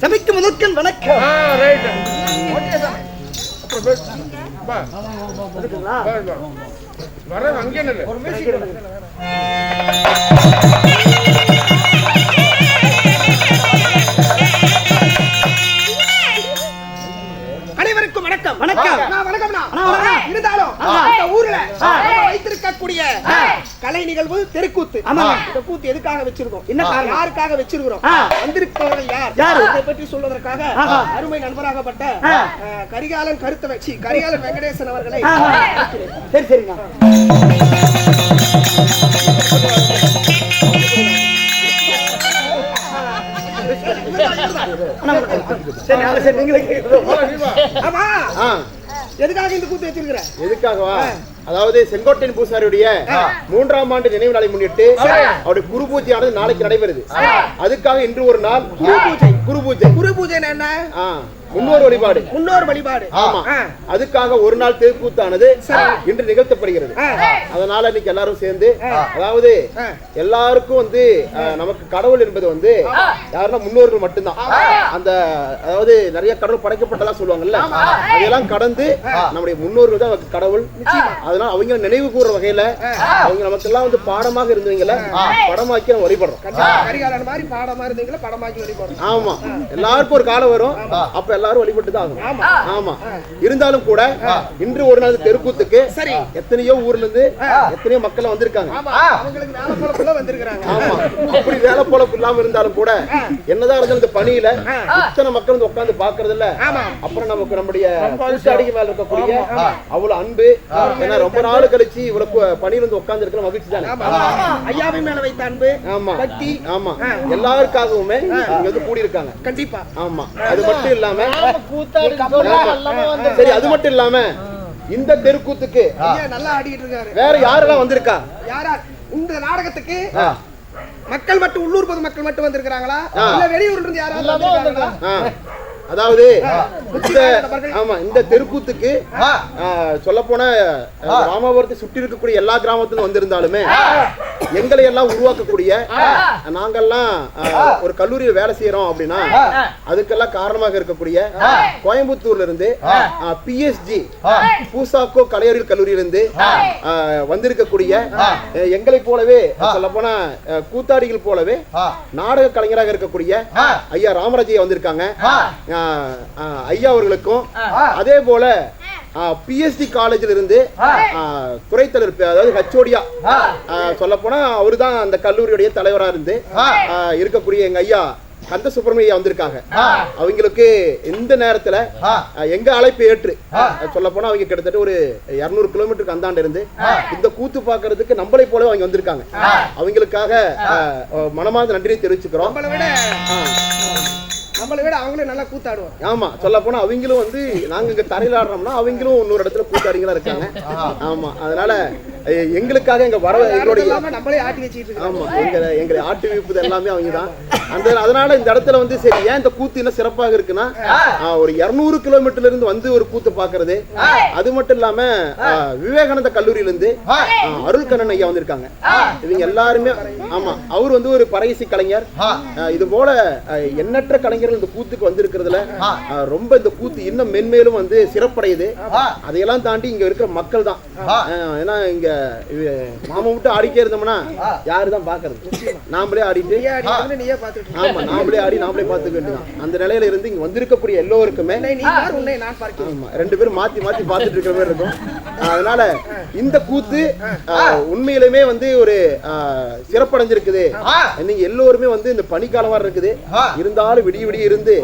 சபைக்கு முதற்கண் வணக்கம். அனைவருக்கும் வணக்கம். வணக்கம் இருந்தாலும் இந்த ஊர்ல வைத்திருக்கக்கூடிய கலை நிகழ்வு தெருக்கூத்து. இந்த கூத்து எதுக்காக வச்சிருக்கோம், யாருக்காக வச்சிருக்கிறோம், வந்திருப்பவர்கள் யார் இதை பற்றி சொல்வதற்காக அருமை நண்பராகப்பட்ட கரிகாலன் கரிகாலன் வெங்கடேசன் அவர்களை. சரி சரிங்க. எதுக்காக இந்த கூத்து வச்சிருக்கிற? எதுக்காகவா? அதாவது செங்கோட்டையன் பூசாரியுடைய 3ஆம் ஆண்டு நினைவு நாளை முன்னிட்டு அவருடைய குரு பூஜையானது நாளைக்கு நடைபெறுது. அதுக்காக இன்று ஒரு நாள் குரு பூஜை. குரு பூஜை என்ன? முன்னோர் வழிபாடு. முன்னோர் வழிபாடு. ஆமா. அதுக்காக ஒரு நாள் தெருக்கூத்தானது இன்று நிகழ்த்தப்படுகிறது. அதனால இன்னைக்கு எல்லாரும் சேர்ந்து, அதாவது எல்லாருக்கும் வந்து நமக்கு கடவுள் என்பது வந்து யாருன்னா முன்னோர்கள் மட்டும்தான். அந்த அதாவது நிறைய கடவுள் படைக்கப்பட்டதா சொல்லுவாங்கல்ல, அதெல்லாம் கடந்து நம்முடைய முன்னோர்கள் தான் நமக்கு கடவுள். அதனால அவங்க நினைவு கூற வகையில அவங்க நமக்கு எல்லாம் வந்து பாடமாக இருந்தவங்கள படமாக்கி நம்ம வழிபடுறோம். பாடமா இருந்தவங்கள படமாக்கி வழிபடுறோம். ஆமா, எல்லாருக்கும் ஒரு காலம் வரும், அப்ப எல்லாரும் வழிபட்டு தான் ஆகும். ஆமா, இருந்தாலும் கூட இன்று ஒரு நாள் தெருக்கூத்துக்கு எத்தனையோ ஊர்ல இருந்து எத்தனையோ மக்கள் வந்திருக்காங்க. அவங்களுக்கு வேலை போல புள்ள வந்திருக்காங்க. ஆமா, அப்படி வேலை போல இல்லாம இருந்தாலும் கூட என்னதான் இருந்தாலும் இந்த பணியில இத்தனை மக்கள் வந்து உட்கார்ந்து பாக்குறது இல்ல. அப்புறம் நமக்கு நம்முடைய கூத்தாடிக்கு மேல இருக்கக்கூடிய அவ்வளவு அன்பு, ஏன்னா ரொம்ப நாள் கழிச்சு இவ்வளவு பணியில வந்து உட்கார்ந்து இருக்கிற மகிழ்ச்சி தானே. ஐயாவின் மேல வைத்த அன்பு, ஆமா, பக்தி, ஆமா, எல்லாருக்காகவுமே இங்க வந்து கூடி இருக்காங்க. கண்டிப்பா. ஆமா, அது மட்டும் இல்லாம சரி, அது மட்டும் இல்லாம இந்த தெருக்கூத்துக்கு நல்லா ஆடிட்டு இருக்காரு. வேற யாரெல்லாம் வந்திருக்கா? யாரா இந்த நாடகத்துக்கு மக்கள் மட்டும், உள்ளூர் பொது மக்கள் மட்டும் வந்திருக்காங்களா, இல்ல வெளியூர்ல இருந்து யாராவது வந்திருக்காங்களா? அதாவது ஆமா, இந்த தெருக்கூத்துக்கு சொல்ல போன ராமபுரத்தை சுற்றி இருக்கக்கூடிய எல்லா கிராமத்திலும் வந்திருந்தாலுமே எங்களை எல்லாம் உருவாக்கக்கூடிய நாங்கெல்லாம் ஒரு கல்லூரியில் வேலை செய்யறோம் அப்படின்னா அதுக்கெல்லாம் காரணமாக இருக்கக்கூடிய கோயம்புத்தூர்ல இருந்து PSG பூசாக்கோ கலையறிவியல் கல்லூரியிலிருந்து வந்திருக்கக்கூடிய எங்களை போலவே சொல்ல போனா கூத்தாடிகள் போலவே நாடக கலைஞராக இருக்கக்கூடிய ஐயா ராமராஜையா வந்திருக்காங்க. ஐயா அவர்களுக்கும் அதே போல PSG காலேஜில் இருந்து துறைத்தலைவர், அதாவது ஹச்ஓடியா சொல்ல போனா அவரு தான் அந்த கல்லூரியுடைய தலைவரா இருந்து இருக்கக்கூடிய எங்க ஐயா கந்த சுப்பிரமணியா வந்திருக்காங்க. அவங்களுக்கு இந்த நேரத்துல எங்க அழைப்பு ஏற்று சொல்ல போனா அவங்க கிட்டத்தட்ட ஒரு 200 கிலோமீட்டருக்கு அந்தாண்ட இருந்து இந்த கூத்து பாக்குறதுக்கு நம்மளை போல அவங்க வந்திருக்காங்க. அவங்களுக்காக மனமார்ந்த நன்றியை தெரிவிச்சுக்கிறோம். நம்மளை விட அவங்களும் நல்லா கூத்தாடுவோம். ஆமா, சொல்ல போனா அவங்களும் வந்து நாங்க இங்க தரையில் ஆடுறோம்னா அவங்களும் இன்னொரு இடத்துல கூத்தாடிங்களா இருக்காங்க. ஆமா, அதனால எங்களுக்காக எங்க வர நம்மளே ஆட்டி வச்சுட்டு, ஆமா, எங்களை ஆட்டி வைப்பது எல்லாமே அவங்க தான். அதனால இந்த இடத்துல வந்து சரி, ஏன் இந்த கூத்து என்ன சிறப்பாக இருக்குன்னா ஒரு 200 கிலோமீட்டர்ல இருந்து வந்து ஒரு கூத்து பாக்குறது. அது மட்டும் இல்லாம விவேகானந்த கல்லூரியில இருந்து அருள்கண்ணன் ஐயா வந்திருக்காங்க. இவங்க எல்லாருமே, ஆமா, அவர் வந்து ஒரு பறையிசை கலைஞர். இது போல எண்ணற்ற கலைஞர்கள் இந்த கூத்துக்கு வந்திருக்கிறதுல ரொம்ப இந்த கூத்து இன்னும் மென்மேலும் வந்து சிறப்படையுது. அதையெல்லாம் தாண்டி இங்க இருக்கிற மக்கள் தான். ஏன்னா இங்க மாமா விட்டு ஆடிக்கே இருந்தோம்னா யாருதான் பாக்குறது? நாமளே ஆடிட்டு ஆமா நாமளே ஆடி நாமளே பார்த்துக்க வேண்டியதான். அந்த நிலையில இருந்து இங்க வந்திருக்கக்கூடிய எல்லோருக்குமே ரெண்டு பேரும் மாத்தி மாத்தி பார்த்துட்டு இருக்கிற மாதிரி இருக்கும். அதனால இந்த கூத்து உண்மையிலுமே வந்து ஒரு சிறப்படைஞ்சிருக்குது. நீங்க எல்லோருமே வந்து இந்த பனிக்காலமா இருக்குது, இருந்தாலும் விடிய விடிய இருந்து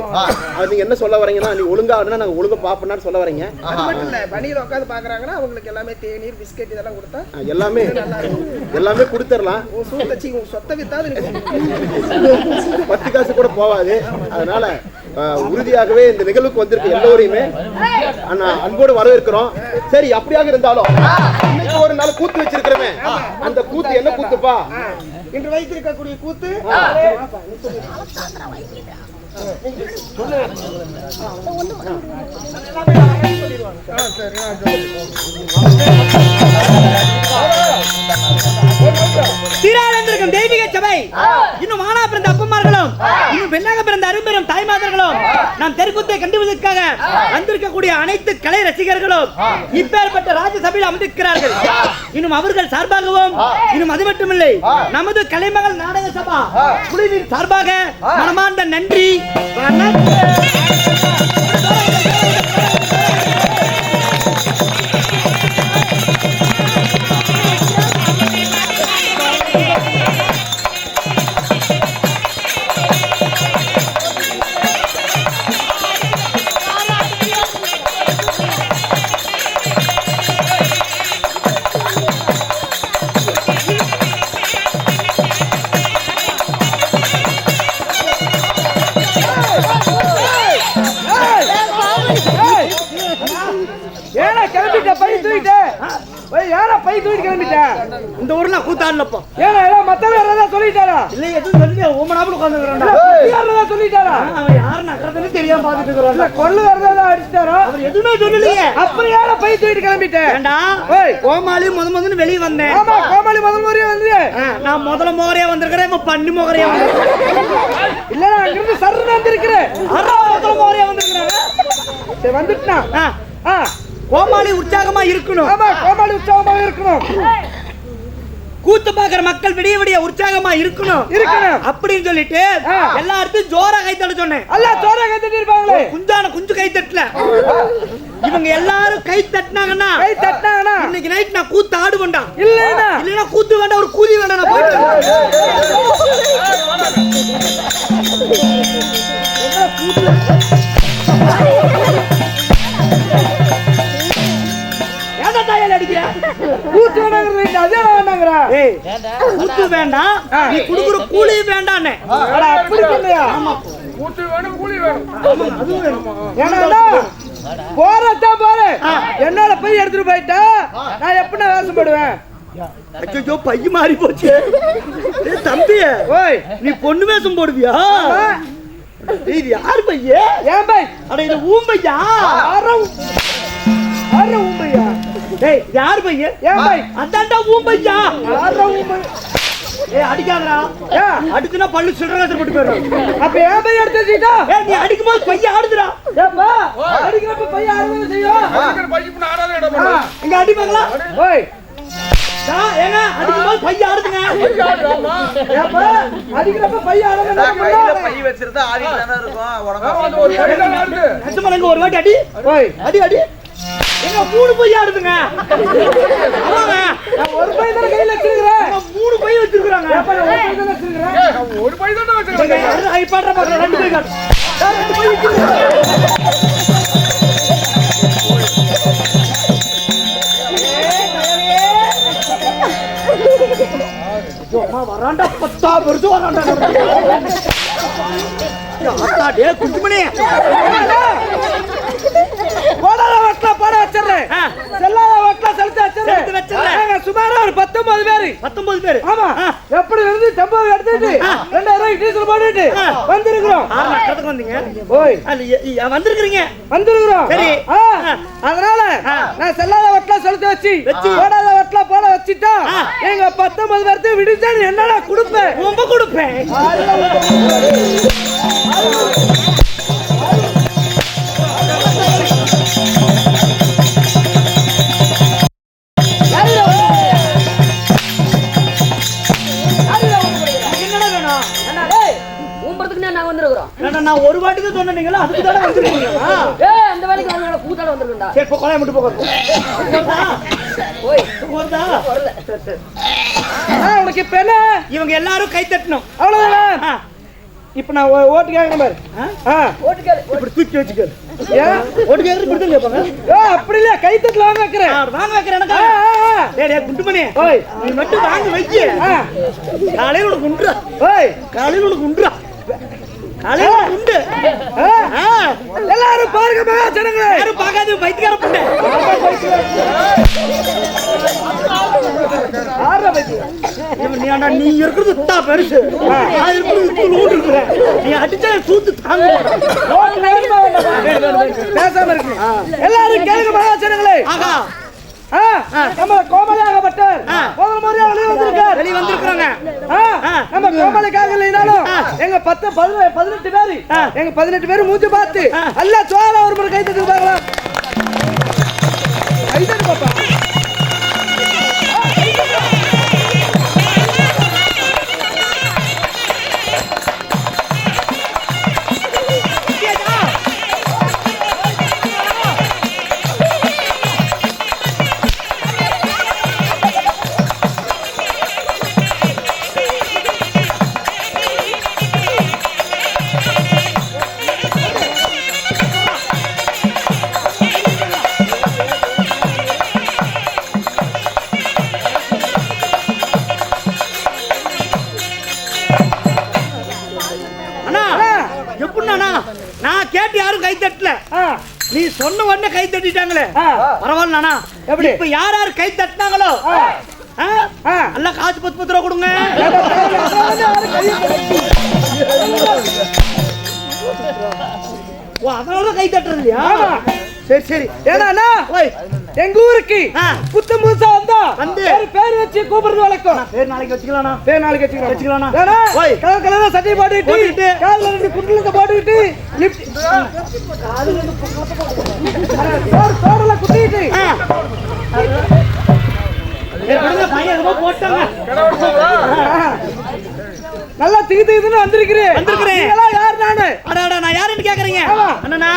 அது நீங்க என்ன சொல்ல வரீங்கன்னா, நீ ஒழுங்கா ஆடுனா நாங்க ஒழுங்கா பாப்போம்னு சொல்ல வரீங்க. அது மட்டும் இல்ல, பனியில உட்கார்ந்து பாக்குறாங்கன்னா அவங்களுக்கு எல்லாமே தேநீர் பிஸ்கட் இதெல்லாம் கொடுத்தா எல்லாமே கொடுத்துடலாம். சொத்தை வித்தாவது 10 காசு கூட போவாது. அதனால உறுதியாகவே இந்த நிகழ்வுக்கு வந்திருக்க எல்லோரையுமே அன்போடு வரவேற்கிறோம். சரி, அப்படியாக இருந்தாலும் இன்னைக்கு ஒரு நாள் கூத்து வச்சிருக்கிறோமே, அந்த கூத்து என்ன கூத்துப்பா? இன்று வைத்திருக்கக்கூடிய கூத்து தீராளந்திருக்கும் தெய்வீக சபை, இன்னும் ஆனா பிறந்த அப்பமார்களும் இன்னும் பெண்ணாக பிறந்த அரும்பெரும் தாய்மார்களும் நாம் தெருக்கூத்தை கண்டுவதற்காக வந்திருக்கக்கூடிய அனைத்து கலை ரசிகர்களும் இப்பேற்பட்ட ராஜ்யசபையில் அமர்ந்திருக்கிறார்கள். இன்னும் அவர்கள் சார்பாகவும் இன்னும் அது மட்டுமில்லை, நமது கலைமகள் நாடக சபா குழுவின் சார்பாக மனமார்ந்த நன்றி. இந்த ஊர்ல கூத்தாடலப்பா. ஏன்னா மத்தவங்க சொல்லிட்டாரா? இல்ல எதுவும் சொல்லி ஓமனாப்புல உட்கார்ந்துக்கிறான்டா. சொல்லிட்டாரா? அவன் யாருன்னு அக்கறதுன்னு தெரியாம பாத்துட்டு இருக்கிறான். கொள்ளு வரதா அடிச்சாரா? அவர் எதுவுமே சொல்லலையே. அப்புறம் யார பை தூக்கிட்டு கிளம்பிட்டேன்? ஏண்டா கோமாளி முதல்ல வெளிய வந்தேன். ஆமா, கோமாளி முதல்ல வந்து நான் முதல்ல மோகரையா வந்திருக்கிறேன், இப்ப பண்ணி மோகரையா வந்திருக்கிறேன். இல்ல அங்கிருந்து சர்ன்னு வந்திருக்கிறேன். முதல்ல மோகரையா வந்திருக்கிறேன். சரி வந்துட்டா. கோமாளி உற்சாகமா இருக்கணும். ஆமா, கோமாளி உற்சாகமா இருக்கணும். கூத்து பாக்குற மக்கள் விடிய விடிய உற்சாகமா இருக்கணும் அப்படின்னு சொல்லிட்டு எல்லாருக்கும் ஜோரா கை தட்ட சொன்னேன். எல்லாம் ஜோரா கை தட்டி இருப்பாங்களே, குஞ்சு கை தட்டல. இவங்க எல்லாரும் கை தட்டினாங்கன்னா இன்னைக்கு நைட் நான் கூத்து ஆடு வேண்டாம். இல்லைன்னா கூத்து வேண்டாம், ஒரு கூலி வேண்டாம். நான் போயிட்டு கூத்து வேண்டாம், நீ குடுக்குற கூலி வேண்டான்னு. போறதா பாரு, என்னோட பை எடுத்துட்டு போயிட்டா நான் எப்படி வேசப்படுவேன்? அச்சோ, பைய மாறி போச்சு. தம்பி, நீ பொண்ணு வேஷம் போடுவியா? இது யாரு பைய? ஏன் பை? அட இது ஊம்பையா? ஊம்பையா? டேய், யார் பைய? ஏன் பை? அதான்டா ஊம்பையா. ஊம்பை. அடிக்காதடா. அடிச்சுனா பல்லு சில்லறை போட்டு போயிடும். அப்ப ஏன் பை எடுத்து வச்சிட்டா? நீ அடிக்கும் போது பைய ஆடுதுடா. ஏப்பா, அடிக்கிறப்ப பைய ஆடுறது செய்யும். அடிக்கிற பைய புண்ண ஆடாத இடம். இங்க அடிப்பாங்களா? ஓய், ஏங்க அடிக்கும் போது பைய ஆடுதுங்க. ஏப்பா, அடிக்கிறப்ப பைய ஆடுறது. கையில பை வச்சிருந்தா ஆடிட்டு தான இருக்கும். உடம்பு ஒரு கையில ஆடு. நெசமலங்க ஒரு வாட்டி அடி. ஓய், அடி. எங்க 3 பை ஆடுதுங்க. நான் ஒரு பை தான் கையில வச்சிருக்கேன். 3 பை வச்சிருக்காங்க. ஏப்பா, ஒரு பை தான் வச்சிருக்கேன். ஒரு பை தான் வச்சிருக்கேன். ஐ பாட்ற பாட்ற 2 பை காட்டு. 2 பை வச்சிருக்கேன். வராண்டா 10 வருஷம் வராண்டா. டே குஞ்சுமணி, போடாத வட்டல போட வச்சிரேன். செல்லாத வட்டல செலுத்த வச்சிரேன். சுமாரா ஒரு 19 பேர். ஆமா, எப்படி இருந்து டெம்போ எடுத்துட்டு 2000 டீசல் போட்டுட்டு வந்திருக்கோம். நடக்கிறதுக்கு வந்தீங்க. ஓய், வந்திருக்கிறோம். சரி, அதனால நான் செல்லாத வட்டல செலுத்த வச்சு போடாத வட்டல போட வச்சிட்டா எங்க 19 பேருக்கு விடுஞ்சா என்னடா கொடுப்பேன்? ரொம்ப கொடுப்பேன். இப்ப கொலை மட்டும் போக உனக்கு இப்ப என்ன? இவங்க எல்லாரும் கை தட்டணும் அவ்வளவுதான். இப்ப நான் ஓட்டு கேட்கணும் பாரு. இப்படி தூக்கி வச்சுக்க. ஏன் ஓட்டு கேட்கறது இப்படி தான் கேட்பாங்க. அப்படி இல்ல, கை தட்டுல வாங்க வைக்கிறேன். வாங்க வைக்கிறேன் எனக்கு. டேய் குண்டுமணி, ஓய் நீ மட்டும் வாங்க வைக்க. காலையில உனக்கு உண்டுறா. ஓய் காலையில உனக்கு உண்டுறா. காலையில உண்டு. எல்லாரும் பாருங்க மகா ஜனங்களே. யாரும் பார்க்காத பைத்தியக்கார புண்டை. நீ இருக்கிறது தான் பெருசு, நான் இருக்கிறது நூறு இருக்கிறேன். நீ அடிச்சா சூத்து தாங்க பேசாம இருக்கு. எல்லாரும் கேளுங்க மகா ஜனங்களே. ஆகா நம்ம கோமலியாகப்பட்டர் முதல் முறையா வெளியே வந்திருக்காங்க. நம்ம கோமலிக்காக இல்லைனாலும் எங்க 18 பேரு, எங்க 18 பேரு மூஞ்சி பார்த்து அல்ல சோழ ஒரு முறை கை தட்டு பார்க்கலாம். கைதட்டு பாப்பா. நான் கேட்டு யாரும் கை தட்டல, நீ சொன்ன உடனே கை தட்டிட்டாங்களே. பரவாயில்லண்ணா. எப்படி இப்ப யார் யார் கை தட்டினாங்களோ நல்லா காசு 10 ரூபா கொடுங்க. அதனால கை தட்டுறது இல்லையா? சரி சரி. ஏன்னா எங்க ஊருக்கு புத்தம் புதுசா வந்து பேர் வச்சு கூப்பிடுறது வழக்கம். பேர் நாளைக்கு வச்சுக்கலாம். பேர் நாளைக்கு வச்சுக்கலாம். கலர் கலரா சட்டை போட்டுக்கிட்டு காதுல 2 குண்டலத்தை போட்டுக்கிட்டு சோடல குத்திட்டு நல்லா திகுதுன்னு வந்திருக்கிறேன். யார் நானு? நான் யாருன்னு கேக்குறீங்க? அண்ணா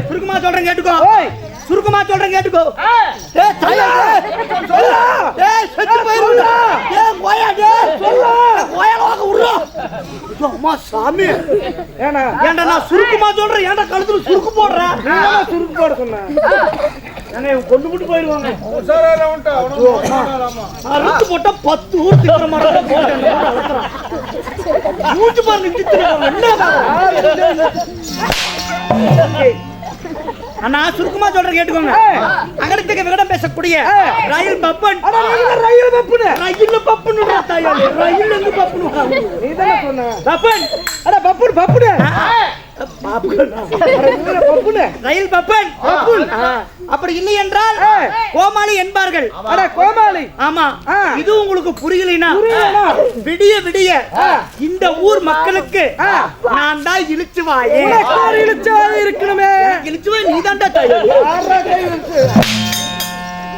சுருக்கமா சொல்றேன் கேட்டுக்கோ. சுருக்கமா சொல்றேன் கேட்டுக்கோ. சாமி ஏன்டா நான் சுருக்கமா சொல்றேன், ஏன்டா கழுத்துல சுருக்கு போடுறேன்? சுருக்கு போட சொன்னேன். கொண்டு விட்டு போயிருவாங்க. போட்டா 10 ஊர் திக்கிற மாதிரி மூச்சு பாருங்க. அண்ணா சுருக்கமா சொல்ற கேட்டுக்கோங்க. அகடத்துக்கு விகடம் பேசக்கூடிய ரயில் பப்பன். ரயில் பப்புனு ரயில் பப்புனு ரயில் எங்க பப்புனு நீ தான சொன்ன. பப்பன் அட பப்புனு பப்புனு ரயில் பப்பன். அப்படி இல்லை என்றால் கோமாளி என்பார்கள். அட கோமாளி. ஆமா. இது உங்களுக்கு புரியலைனா விடிய விடிய இந்த ஊர் மக்களுக்கு நான் தான் இழுச்சுவாயே. இழுச்சுவாய் இருக்கணுமே. இழுச்சுவாய் நீ தான்டா தாய்.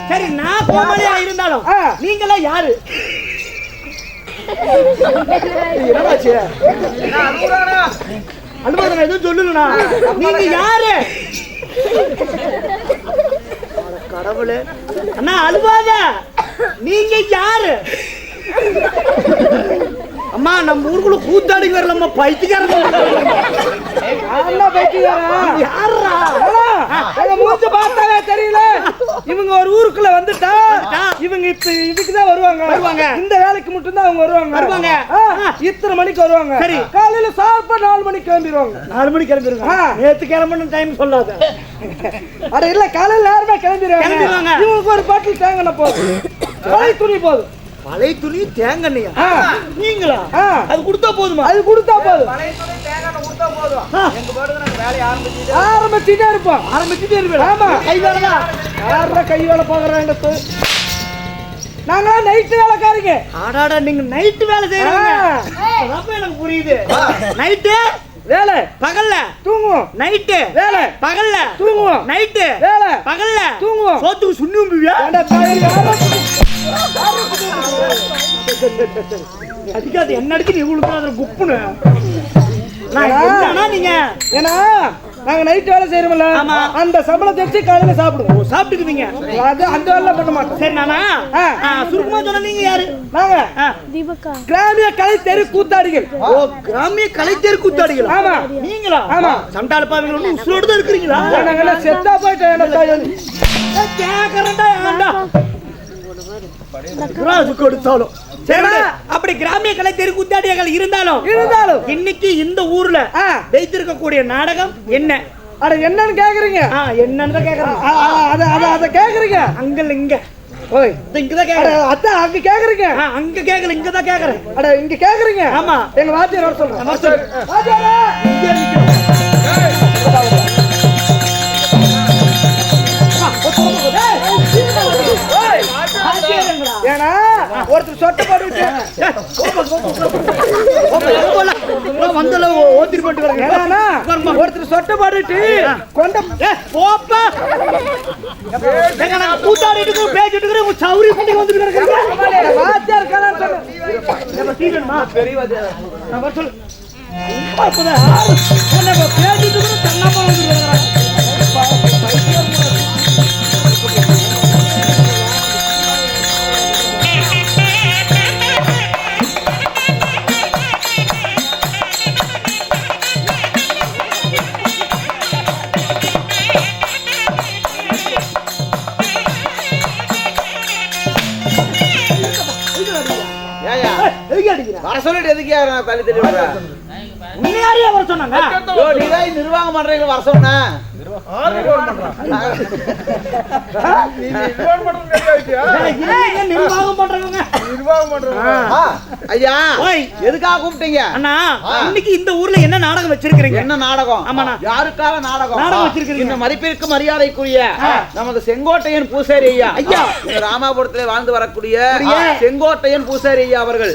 சரி நான் கோமாளியா இருந்தாலும் நீங்களா யாரு? அனுபவம் எதுவும் சொல்லுங்கண்ணா. நீங்க யாரு? கடவுளே அண்ணா அழுவாத. நீங்க யாரு? அம்மா நம்ம ஊருக்குள்ள கூத்தாடி வரலம்மா. பைத்தியக்காரங்க மூஞ்ச பார்த்தாவே தெரியல. இவங்க ஒரு ஊருக்குள்ள வந்துட்டா இவங்க இதுக்குதான் வருவாங்க. இந்த வேலைக்கு மட்டும் தான் அவங்க வருவாங்க. இத்தனை மணிக்கு வருவாங்க. சரி காலையில சாப்பிட 4 மணிக்கு கிளம்பிடுவாங்க. 4 மணிக்கு கிளம்பிடுவாங்க. நேத்து கிளம்பணும் டைம் சொல்லாத. அட இல்ல காலையில நேரமே கிளம்பிடுவாங்க. இவங்களுக்கு ஒரு பாட்டில் தேங்காய் போதும். பழைய துணி போதும். பழைய துணி தேங்காய்யா? நீங்களா? அது கொடுத்தா போதுமா? அது கொடுத்தா போதும். பழைய துணி தேங்காய் கொடுத்தா போதும். எங்க பாட்டுக்கு நாங்க வேலையை ஆரம்பிச்சுட்டே இருப்போம். ஆமா கை வேலை. யாரா கை வேலை பாக்குறாங்க? நாங்க நைட்டு வேலைக்காரங்க. ஆடாடா நீங்க நைட்டு வேலை செய்யறீங்க. எனக்கு புரியுது. நைட்டு வேலை, பகல்ல தூங்குவோம். நைட்டு வேலை, பகல்ல தூங்குவோம். நைட்டு வேலை, பகல்ல தூங்குவோம். சோத்துக்கு சுண்ணி உம்பியா? அதுக்காது என்ன அடிச்சு நீ உங்களுக்கு குப்புன்னு. நான் என்னன்னா நீங்க ஏன்னா நாங்க நைட் வேலை செய்யறோம்ல ஆமா. அந்த சம்பளத்தை வச்சு காலையில சாப்பிடுவோம். சாப்பிட்டுக்குவீங்க. அது அந்த வேலை பண்ண மாட்டோம். சரி நானா சுருக்கமா சொன்ன நீங்க யாரு? நாங்க ஆ. கிராமிய கலை தெரு கூத்தாடிகள். ஓ கிராமிய கலைஞர் கூத்தாடிகள். ஆமா. நீங்களா? ஆமா. சண்டால பாவீங்க ஒண்ணு உசுரோட தான் இருக்கிறீங்களா? நாங்க எல்லாம் செத்தா போயிட்டோம். என்ன தாய் கேக்குறேன்டா ஏன்டா? ராஜு கொடுத்தாலும் சரிடா. அப்படி கிராமிய கலை தெரு கூத்தாடிகள் இருந்தாலும் இன்னைக்கு இந்த ஊர்ல வைத்திருக்க கூடிய நாடகம் என்ன? அட என்னன்னு கேக்குறீங்க? என்னன்னு தான் கேக்குறேன். அத கேக்குறீங்க? அங்க இங்க ஓய் இங்கதான் கேக்குறேன். அதான் அங்க கேக்குறீங்க? அங்க கேக்கல இங்கதான் கேக்குறேன். அட இங்க கேக்குறீங்க? ஆமா. எங்க வாத்தியார் வர சொல்றேன். வர சொல்லு. வாத்தியாரே இங்க நிக்கிறோம். ஏன்னா ஒருத்தர் சொட்ட போட்டு வந்தல ஓத்திட்டு போட்டு வரேன். ஏன்னா ஒருத்தர் சொட்ட போட்டுட்டு கொண்ட போப்பா எங்க நான் கூத்தாடிட்டு பேசிட்டு இருக்கிறேன். உங்க சௌரி பண்ணி வந்துட்டு இருக்கேன். வாத்தியார் கலா சொன்ன தீரணுமா? பெரிய வாத்தியார் நான் வர சொல்லு. அப்பதான் என்ன பேசிட்டு இருக்கிறேன். தன்னாம வந்துட்டு வர சொல்லிட்டு எதுக்கு தள்ளி தள்ளி விடுற? உன்னையாரியா வர சொன்னாங்க? நீதான் நிர்வாகம் பண்றீங்க வர சொன்ன. நிர்வாகம் பண்றவங்க ஐயா எதுக்காக கூப்பிட்டீங்க? அண்ணா இன்னைக்கு இந்த ஊர்ல என்ன நாடகம் வச்சிருக்கீங்க? என்ன நாடகம்? ஆமாண்ணா. யாருக்காக நாடகம் வச்சிருக்கீங்க? இந்த மதிப்பிற்கு மரியாதைக்குரிய நமது செங்கோட்டையன் பூசாரி ஐயா இந்த ராமாபுரத்திலே வாழ்ந்து வரக்கூடிய செங்கோட்டையன் பூசாரி ஐயா அவர்கள்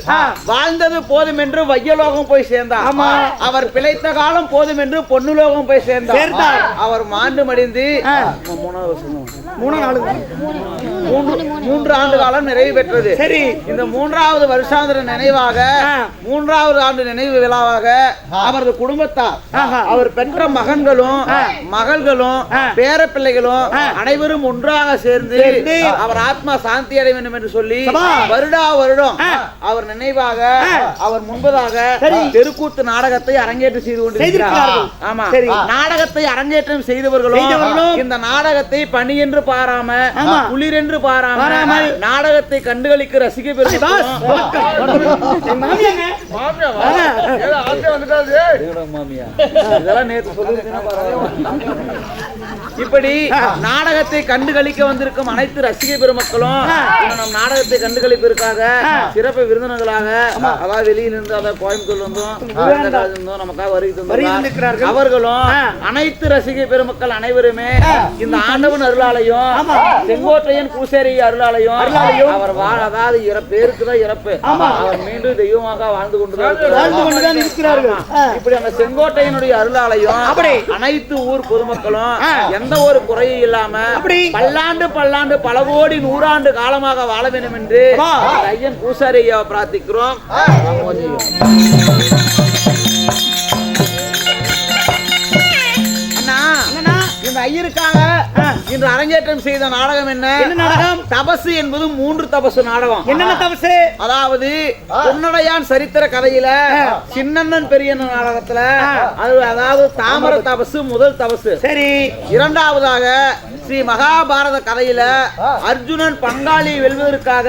வாழ்ந்தது போதும் என்று வையலோகம் போய் சேர்ந்தார். அவர் பிழைத்த காலம் போதும் என்று பொன்னுலோகம் போய் சேர்ந்தார். அவர் மாண்டு மடிந்து 3 ஆண்டு காலம் நிறைவு பெற்றது. சரி. இந்த 3வது வருஷாந்திர நினைவாக 3வது ஆண்டு நினைவு விழாவாக அவரது குடும்பத்தார் அவர் பெற்ற மகன்களும் மகள்களும் பேர பிள்ளைகளும் அனைவரும் ஒன்றாக சேர்ந்து அவர் ஆத்மா சாந்தி அடைய வேண்டும் என்று சொல்லி வருடா வருடம் அவர் நினைவாக அவர் முன்பதாக தெருக்கூத்து நாடகத்தை அரங்கேற்றம் செய்து கொண்டிருக்கிறார். ஆமா. நாடகத்தை அரங்கேற்றம் செய்தவர்களும் இந்த நாடகத்தை பணி என்று பாராம குளிர் என்று பாராமல் நாடகத்தை கண்டுகளிக்க ரசிக்க இப்படி நாடகத்தை கண்டுகளிக்க வந்திருக்கும் அனைத்து ரசிக பெருமக்களும் நம் நாடகத்தை கண்டுகளிப்பதற்காக சிறப்பு விருந்தினர்களாக அதாவது வெளியிலிருந்து அதாவது கோயம்புத்தூர்ல இருந்தும் நமக்காக வருகிறார்கள். அவர்களும் அனைத்து ரசிக பெருமக்கள் அனைவருமே இந்த ஆண்டவன் அருளாலையும் செங்கோட்டையன் பூசாரி அருளாலையும் அவர் அதாவது பேருக்குதான் இறப்பு அவர் மீண்டும் தெய்வமாக வாழ்ந்து கொண்டுதான் இருக்கிறார்கள். இப்படி அந்த செங்கோட்டையனுடைய அருளாலையும் அனைத்து ஊர் பொதுமக்களும் எந்த ஒரு குறையும் இல்லாம பல்லாண்டு பல கோடி 100 ஆண்டு காலமாக வாழ வேண்டும் என்று ஐயன் பூசாரி ஐயாவை பிரார்த்திக்கிறோம். இந்த ஐயருக்காக இன்று அரங்கேற்றம் செய்த நாடகம் என்ன நாடகம்? தபசு என்பது 3 தபசு நாடகம். என்னென்ன தபசு? அதாவது பொன்னடையான் சரித்திர கதையில சின்னண்ணன் பெரியண்ணன் நாடகத்துல அதாவது தாமர தபசு முதல் தபசு. சரி. இரண்டாவதாக ஸ்ரீ மகாபாரத கதையில அர்ஜுனன் பங்காளி வெல்வதற்காக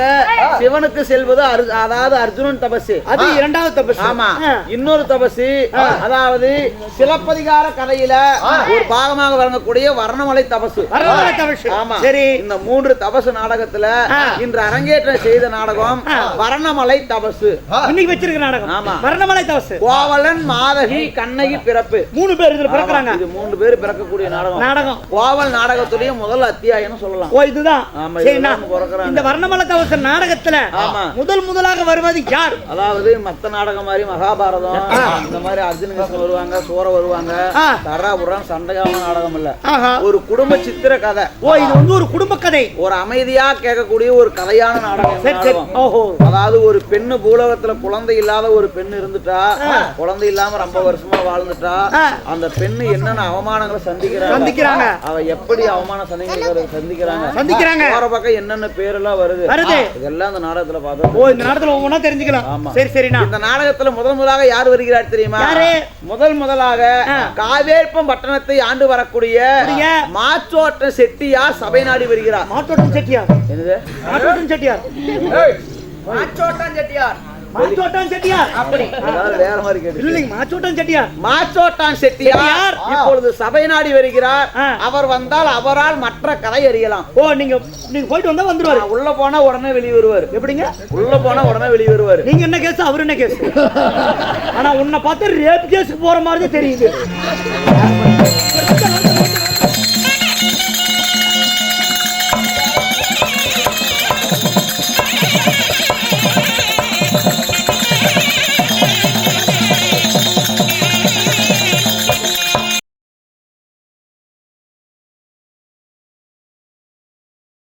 சிவனுக்கு செல்வது அதாவது அர்ஜுனன் தபசு. அது இரண்டாவது தபசு. ஆமா. இன்னொரு தபசு அதாவது சிலப்பதிகார கதையில ஒரு பாகமாக வழங்கக்கூடிய வர்ணமலை தபசு. ஆமா. சரி. இந்த 3 தபசு நாடகத்துல இன்று அரங்கேற்றம் செய்த நாடகம் வர்ணமலை தபசு. இன்னைக்கு வச்சிருக்க நாடகம். ஆமா. வர்ணமலை தபசு. கோவலன் மாதவி கண்ணகி பிறப்பு 3 பேர் இதுல பிறக்குறாங்க. இது 3 பேர் பிறக்கக்கூடிய நாடகம். கோவல் நாடகத்துடைய முதல் அத்தியாயம் சொல்லலாம். ஓ இதுதான். சரிண்ணா. இந்த வர்ணமலை தபசு நாடகத்துல முதலாக வருவது யார்? அதாவது மத்த நாடகம் மாதிரி மகாபாரதம் இந்த மாதிரி அர்ஜுன வருவாங்க, சோர வருவாங்க, தராபுரம் சண்டையான நாடகம் இல்ல. ஒரு குடும்ப சித்திர கதை. ஓ இது வந்து ஒரு குடும்ப கதை. ஒரு அமைதியா கேட்கக்கூடிய ஒரு கதையான நாடகம். சரி சரி. ஓஹோ. அதாவது ஒரு பெண்ணு பூலோகத்துல குழந்தை இல்லாத ஒரு பெண் இருந்துட்டா, குழந்தை இல்லாம ரொம்ப வருஷமா வாழ்ந்துட்டா, அந்த பெண்ணு என்னென்ன அவமானங்களை சந்திக்கிறாங்க, அவ எப்படி அவமான சந்திக்கிறாங்க, போற பக்கம் என்னென்ன பேரெல்லாம் வருது, இதெல்லாம் இந்த நாடகத்துல பார்த்தோம். ஓ இந்த நாடகத்துல ஒவ்வொன்னா தெரிஞ்சுக்கலாம். ஆமா. சரி சரிண்ணா. இந்த நாடகத்துல முதலாக யார் வருகிறார் தெரியுமா? முதலாக காவேர்ப்பம் பட்டணத்தை ஆண்டு வரக்கூடிய மாச்சோட்ட செட்டியார் சபை நாடி வருகிறார். மாச்சோட்டம் செட்டியார். என்னது? மாச்சோட்டம் செட்டியார். மாச்சோட்டம் செட்டியார். மாச்சோட்டம் செட்டியார். அப்படி வேற மாதிரி கேட்டு இல்லைங்க. மாச்சோட்டம் செட்டியார். மாச்சோட்டான் செட்டியார் இப்பொழுது சபை நாடி வருகிறார். அவர் வந்தால் அவரால் மற்ற கதை அறியலாம். ஓ நீங்க போயிட்டு வந்தா வந்துருவாரு. உள்ள போனா உடனே வெளியே வருவாரு. எப்படிங்க? உள்ள போனா உடனே வெளியே வருவாரு. நீங்க என்ன கேஸ், அவர் என்ன கேஸ்? ஆனா உன்னை பார்த்து ரேப் கேஸ்க்கு போற மாதிரி தெரியுது.